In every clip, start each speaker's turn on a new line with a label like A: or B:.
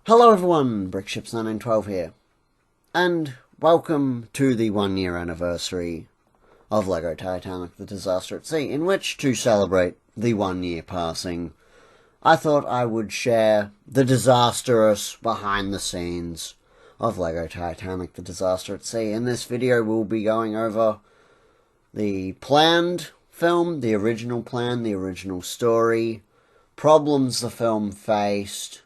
A: Hello everyone, Brickships1912 here, and welcome to the 1 year anniversary of Lego Titanic the Disaster at Sea, in which, to celebrate the 1 year passing, I thought I would share the disastrous behind the scenes of Lego Titanic the Disaster at Sea. In this video we'll be going over the planned film, the original plan, the original story, problems the film faced,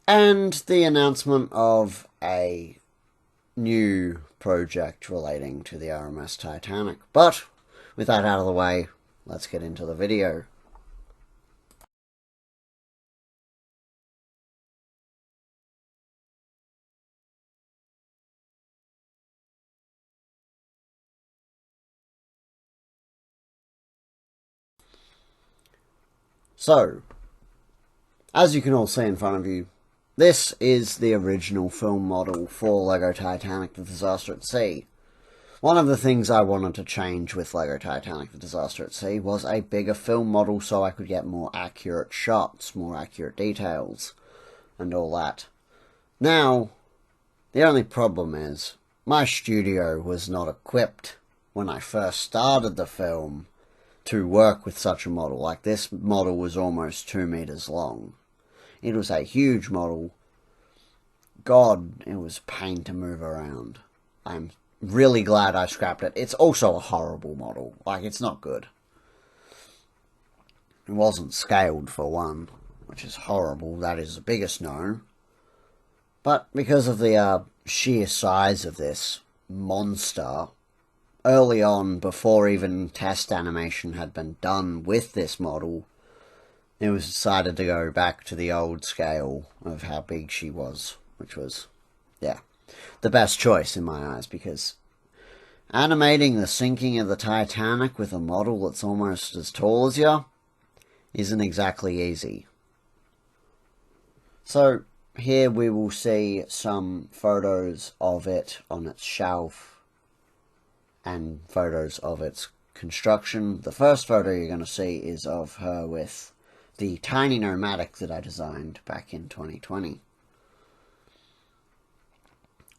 A: and the announcement of a new project relating to the RMS Titanic. But with that out of the way, let's get into the video. So, as you can all see in front of you, this is the original film model for Lego Titanic the Disaster at Sea. One of the things I wanted to change with Lego Titanic the Disaster at Sea was a bigger film model so I could get more accurate shots, more accurate details, and all that. Now, the only problem is, my studio was not equipped when I first started the film to work with such a model. Like, this model was almost 2 meters long. It was a huge model. God, it was a pain to move around. I'm really glad I scrapped it. It's also a horrible model. Like, it's not good. It wasn't scaled for one, which is horrible. That is the biggest no. But because of the sheer size of this monster, early on, before even test animation had been done with this model, it was decided to go back to the old scale of how big she was, which was, yeah, the best choice in my eyes, because animating the sinking of the Titanic with a model that's almost as tall as you isn't exactly easy. So, here we will see some photos of it on its shelf and photos of its construction. The first photo you're going to see is of her with the tiny nomadic that I designed back in 2020.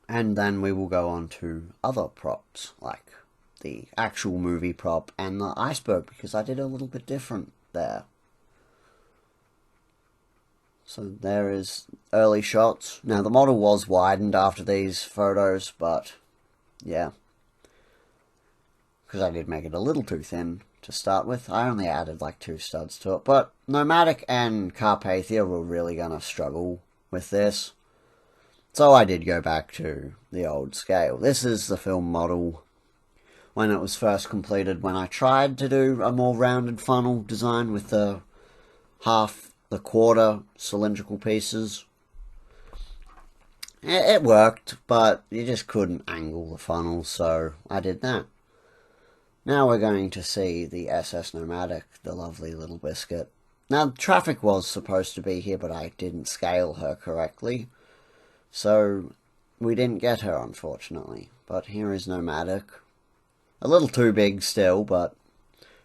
A: And then we will go on to other props, like the actual movie prop and the iceberg, because I did a little bit different there. So there is early shots. Now, the model was widened after these photos, but yeah, because I did make it a little too thin to start with. I only added like 2 studs to it, but Nomadic and Carpathia were really going to struggle with this. So I did go back to the old scale. This is the film model when it was first completed, when I tried to do a more rounded funnel design with the quarter cylindrical pieces. It worked, but you just couldn't angle the funnel, so I did that. Now we're going to see the SS Nomadic, the lovely little biscuit. Now, Traffic was supposed to be here, but I didn't scale her correctly, so we didn't get her, unfortunately. But here is Nomadic. A little too big still, but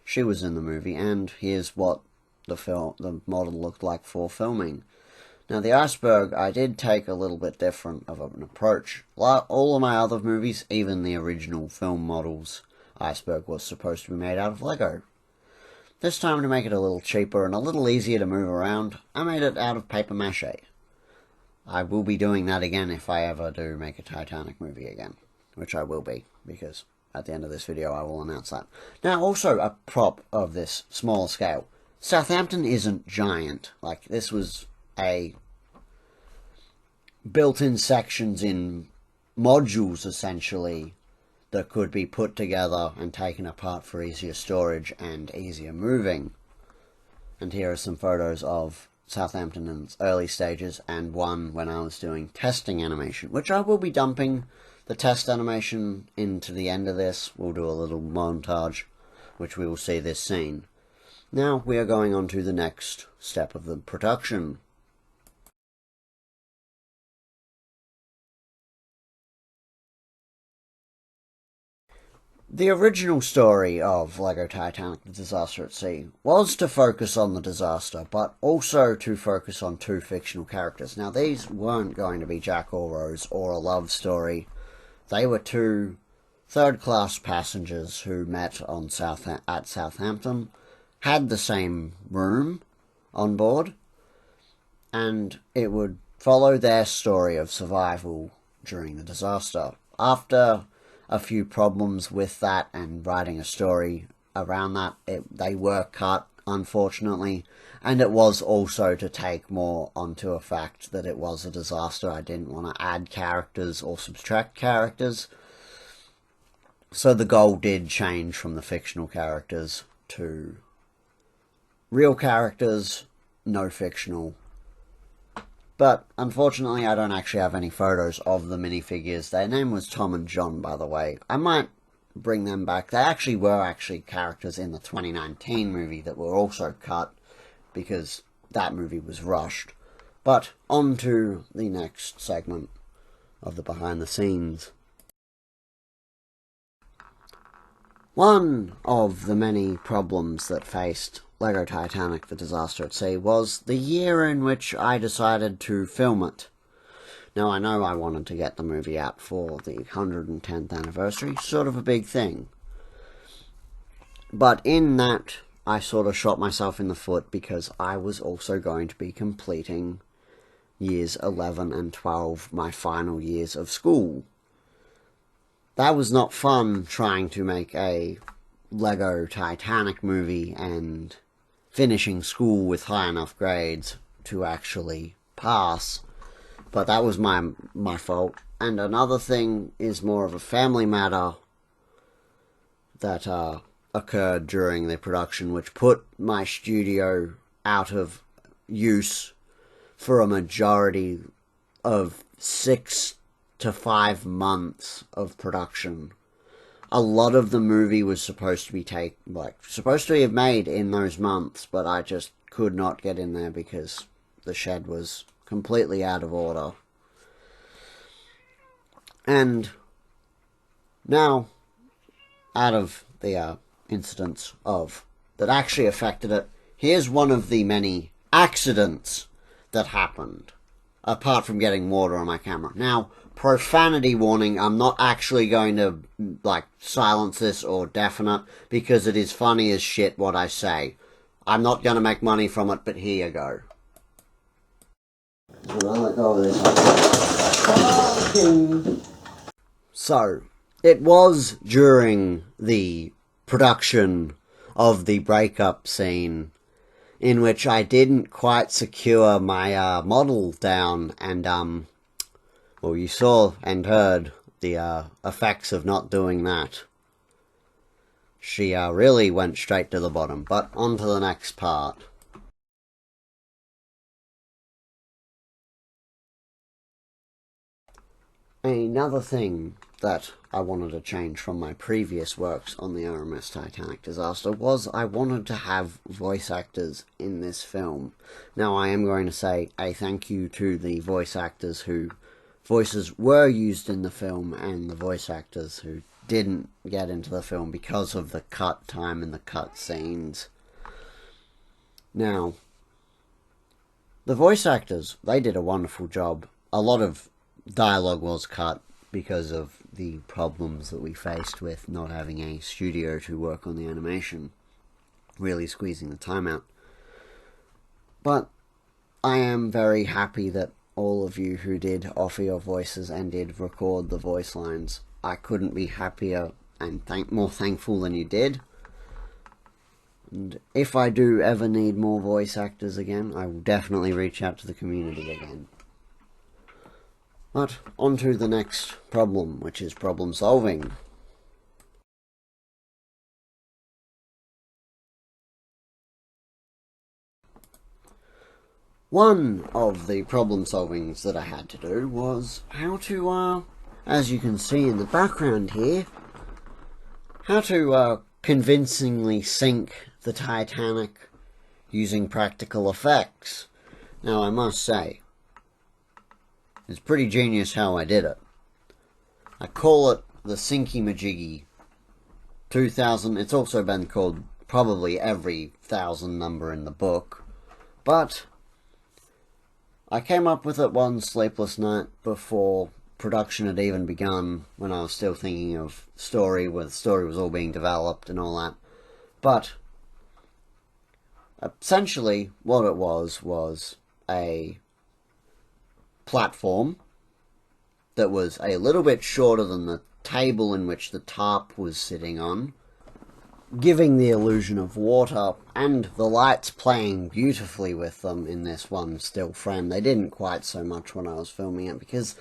A: she was in the movie, and here's what the model looked like for filming. Now, the iceberg, I did take a little bit different of an approach. Like all of my other movies, even the original film models, iceberg was supposed to be made out of Lego. This time, to make it a little cheaper and a little easier to move around, I made it out of paper mache. I will be doing that again if I ever do make a Titanic movie again, which I will be, because at the end of this video I will announce that. Now, also a prop of this small scale. Southampton isn't giant. Like, this was a built-in sections in modules, essentially, that could be put together and taken apart for easier storage and easier moving. And here are some photos of Southampton in its early stages, and one when I was doing testing animation, which I will be dumping the test animation into the end of this. We'll do a little montage, which we will see this scene. Now we are going on to the next step of the production. The original story of Lego Titanic the Disaster at Sea was to focus on the disaster, but also to focus on two fictional characters. Now, these weren't going to be Jack or Rose or a love story. They were two third-class passengers who met at Southampton, had the same room on board, and it would follow their story of survival during the disaster. After a few problems with that and writing a story around that, they were cut, unfortunately, and it was also to take more onto a fact that it was a disaster. I didn't want to add characters or subtract characters, so the goal did change from the fictional characters to real characters, no fictional. But, unfortunately, I don't actually have any photos of the minifigures. Their name was Tom and John, by the way. I might bring them back. They actually were characters in the 2019 movie that were also cut, because that movie was rushed. But, on to the next segment of the behind the scenes. One of the many problems that faced Lego Titanic the Disaster at Sea was the year in which I decided to film it. Now, I know I wanted to get the movie out for the 110th anniversary, sort of a big thing. But in that, I sort of shot myself in the foot because I was also going to be completing years 11 and 12, my final years of school. That was not fun, trying to make a Lego Titanic movie and finishing school with high enough grades to actually pass. But that was my fault. And another thing is more of a family matter that occurred during the production, which put my studio out of use for a majority of 6 to 5 months of production. A lot of the movie was supposed to have made in those months, but I just could not get in there because the shed was completely out of order. And now, out of the incidents that actually affected it, here's one of the many accidents that happened, apart from getting water on my camera. Now, profanity warning, I'm not actually going to, silence this or deafen it, because it is funny as shit what I say. I'm not going to make money from it, but here you go. So, it was during the production of the breakup scene in which I didn't quite secure my model down, and well, you saw and heard the effects of not doing that. She really went straight to the bottom. But on to the next part. Another thing that I wanted to change from my previous works on the RMS Titanic Disaster was I wanted to have voice actors in this film. Now, I am going to say a thank you to the voice actors who voices were used in the film and the voice actors who didn't get into the film because of the cut time and the cut scenes. Now, the voice actors, they did a wonderful job. A lot of dialogue was cut because of the problems that we faced with not having a studio to work on the animation, really squeezing the time out. But I am very happy that all of you who did offer your voices and did record the voice lines, I couldn't be happier and more thankful than you did. And if I do ever need more voice actors again, I will definitely reach out to the community again. But on to the next problem, which is problem solving. One of the problem solvings that I had to do was how to, as you can see in the background here, how to convincingly sink the Titanic using practical effects. Now, I must say, it's pretty genius how I did it. I call it the Sinky Majiggy 2000. It's also been called probably every 1000 number in the book. But I came up with it one sleepless night before production had even begun, when I was still thinking of story, where the story was all being developed and all that. But essentially what it was a platform that was a little bit shorter than the table in which the tarp was sitting on, giving the illusion of water, and the lights playing beautifully with them in this one still frame. They didn't quite so much when I was filming it, because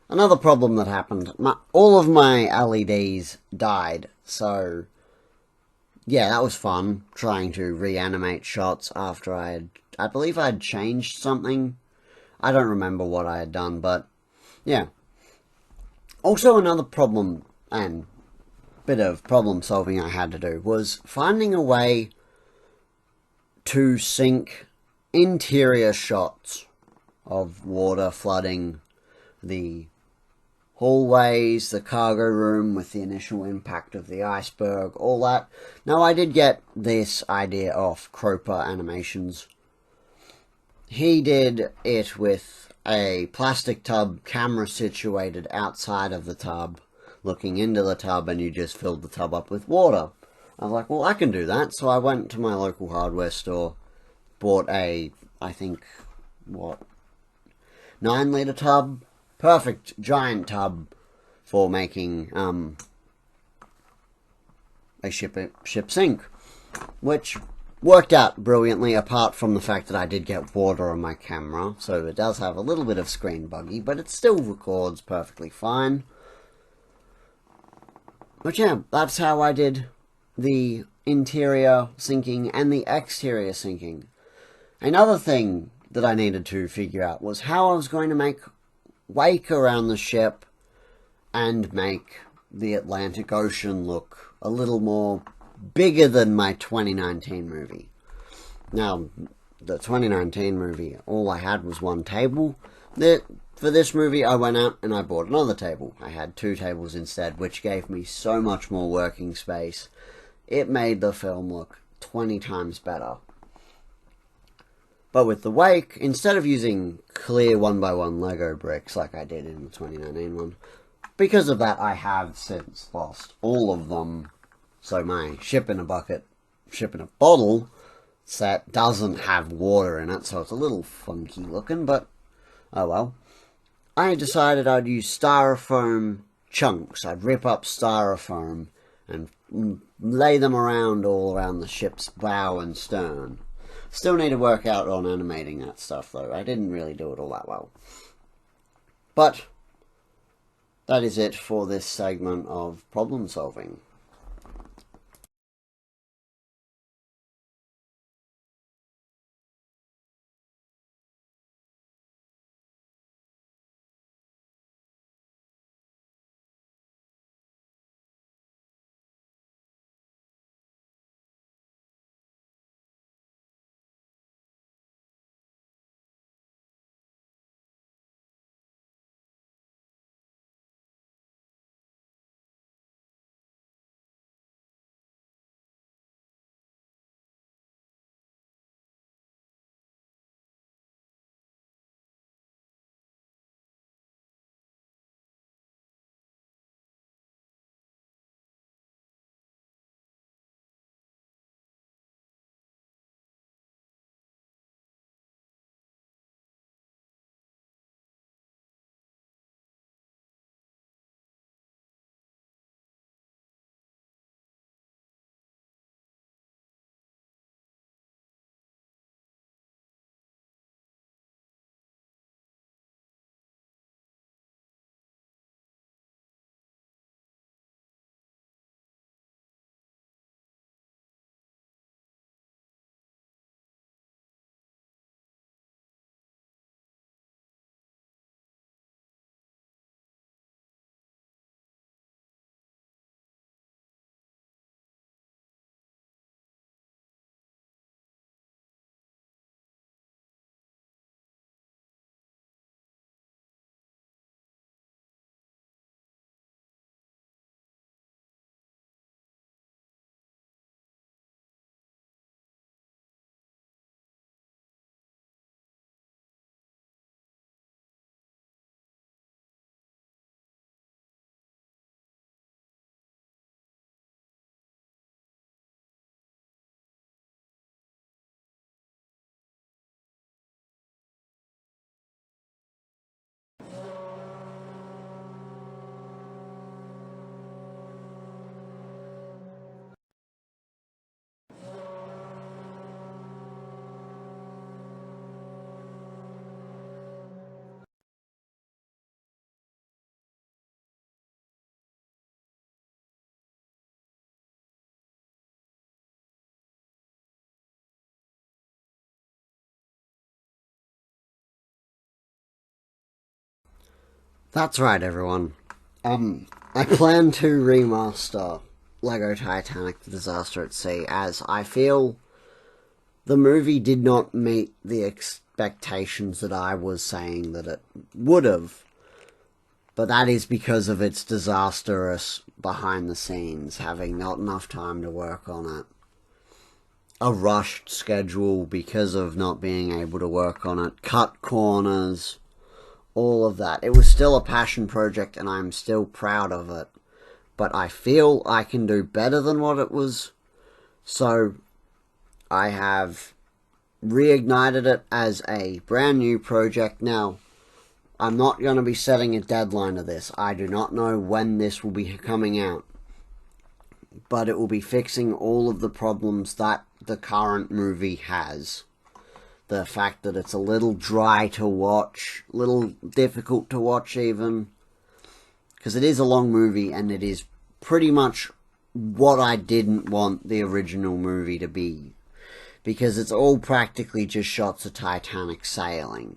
A: another problem that happened, all of my LEDs died, so yeah, that was fun, trying to reanimate shots after I believe I had changed something. I don't remember what I had done, but yeah. Also, another problem and bit of problem solving I had to do was finding a way to sync interior shots of water flooding the hallways, the cargo room with the initial impact of the iceberg, all that. Now, I did get this idea off Croper Animations. He did it with a plastic tub camera situated outside of the tub, looking into the tub, and you just filled the tub up with water. I was like, well, I can do that. So I went to my local hardware store, bought a, I think, 9-liter tub? Perfect giant tub for making a ship sink, which worked out brilliantly, apart from the fact that I did get water on my camera, so it does have a little bit of screen buggy, but it still records perfectly fine. But yeah, that's how I did the interior syncing and the exterior syncing. Another thing that I needed to figure out was how I was going to make wake around the ship and make the Atlantic Ocean look a little more bigger than my 2019 movie. Now, the 2019 movie, all I had was one table. For this movie, I went out and I bought another table. I had 2 tables instead, which gave me so much more working space. It made the film look 20 times better. But with the wake, instead of using clear 1x1 Lego bricks like I did in the 2019 one, because of that I have since lost all of them. So my ship in a bucket, ship in a bottle set doesn't have water in it, so it's a little funky looking, but oh well. I decided I'd use styrofoam chunks. I'd rip up styrofoam and lay them around all around the ship's bow and stern. Still need to work out on animating that stuff, though. I didn't really do it all that well. But that is it for this segment of problem solving. That's right, everyone. I plan to remaster Lego Titanic the Disaster at Sea, as I feel the movie did not meet the expectations that I was saying that it would have. But that is because of its disastrous behind the scenes, having not enough time to work on it. A rushed schedule because of not being able to work on it, cut corners, all of that. It was still a passion project and I'm still proud of it. But I feel I can do better than what it was. So I have reignited it as a brand new project. Now, I'm not going to be setting a deadline to this. I do not know when this will be coming out. But it will be fixing all of the problems that the current movie has. The fact that it's a little dry to watch, a little difficult to watch even. Because it is a long movie and it is pretty much what I didn't want the original movie to be. Because it's all practically just shots of Titanic sailing.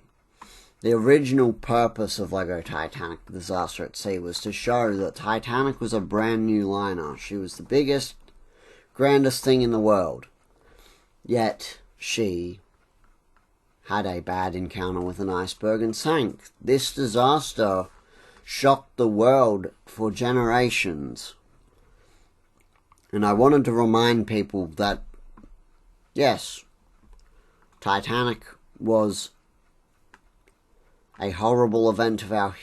A: The original purpose of Lego Titanic the Disaster at Sea was to show that Titanic was a brand new liner. She was the biggest, grandest thing in the world. Yet, she had a bad encounter with an iceberg and sank. This disaster shocked the world for generations. And I wanted to remind people that, yes, Titanic was a horrible event of our...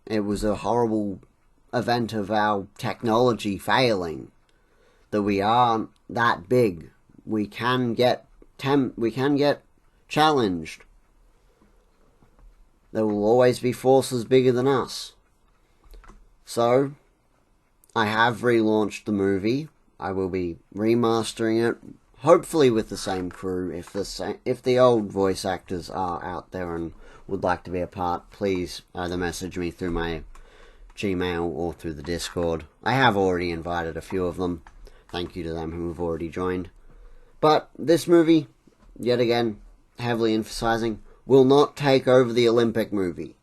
A: It was a horrible event of our technology failing. That we aren't that big. We can get challenged. There will always be forces bigger than us. So, I have relaunched the movie. I will be remastering it, hopefully with the same crew. If the old voice actors are out there and would like to be a part, please either message me through my Gmail or through the Discord. I have already invited a few of them. Thank you to them who have already joined. But this movie, yet again, heavily emphasizing, will not take over the Olympic movie.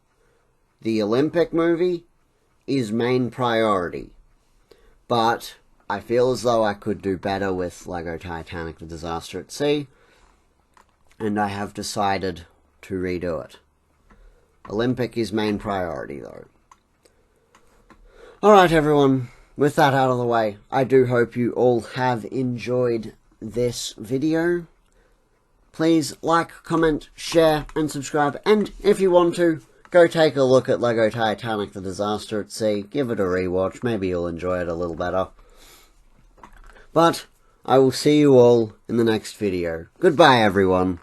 A: The Olympic movie is main priority. But I feel as though I could do better with Lego Titanic the Disaster at Sea. And I have decided to redo it. Olympic is main priority, though. Alright, everyone. With that out of the way, I do hope you all have enjoyed this video. Please like, comment, share, and subscribe. And if you want to, go take a look at Lego Titanic the Disaster at Sea. Give it a rewatch. Maybe you'll enjoy it a little better. But I will see you all in the next video. Goodbye, everyone.